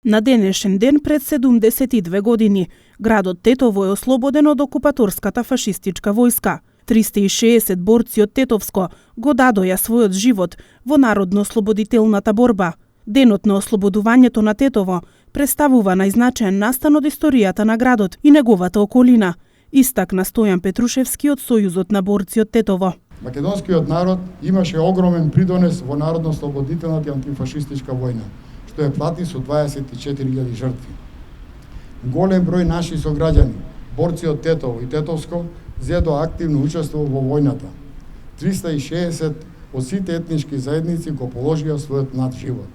На денешен ден пред 72 години, градот Тетово е ослободен од окупаторската фашистичка војска. 360 борци од Тетовско го дадоја својот живот во народно-ослободителната борба. Денот на ослободувањето на Тетово представува најзначаен настан од историјата на градот и неговата околина, истакна Стојан Петрушевски од Сојузот на борци од Тетово. Македонскиот народ имаше огромен придонес во народно-ослободителната и антифашистичка војна, што ја плати со 24.000 жртви. Голем број наши сограѓани, борци од Тетово и Тетовско, зедо активно учество во војната. 360 од сите етнички заедници го положија својот над живот.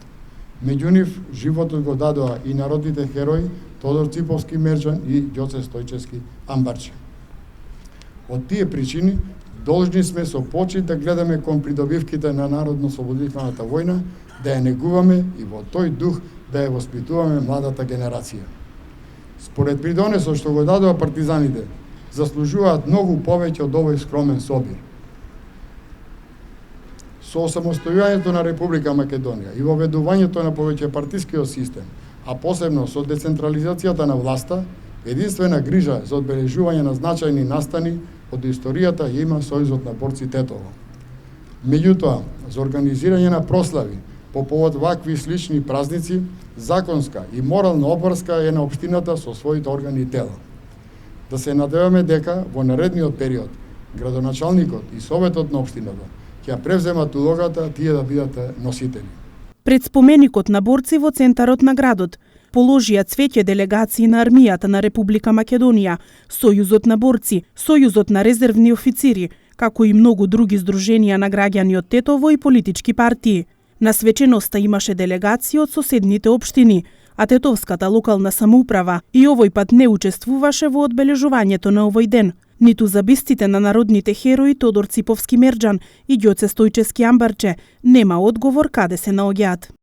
Меѓу нив животот го дадоа и народните херои Тодор Циповски Мерџан и Ѓоце Стојчевски Амбарче. Од тие причини должни сме со почит да гледаме кон придобивките на народно-ослободителната војна, да ја негуваме и во тој дух да ја воспитуваме младата генерација. Според придонесот што го дадоа партизаните, заслужуваат многу повеќе од овој скромен собир. Со осамостојувањето на Република Македонија и воведувањето на повеќепартискиот систем, а посебно со децентрализацијата на власта, единствена грижа за одбележување на значајни настани од историјата ја има Сојузот на борци Тетово. Меѓутоа, за организирање на прослави по повод вакви слични празници, законска и морална обврска е на општината со своите органи и тела. Да се надеваме дека во наредниот период градоначалникот и советот на општината ќе превземат улогата тие да бидат носители. Пред споменикот на борци во центарот на градот положија цвеќе делегации на армијата на Република Македонија, Сојузот на борци, Сојузот на резервни официри, како и многу други здруженија на граѓани од Тетово и политички партии. На свеченоста имаше делегации од соседните општини, а Тетовската локална самоуправа и овој пат не учествуваше во одбележувањето на овој ден. Ниту за бистите на народните херои Тодор Циповски Мерџан и Ѓоце Стојчевски Амбарче нема одговор каде се наоѓаат.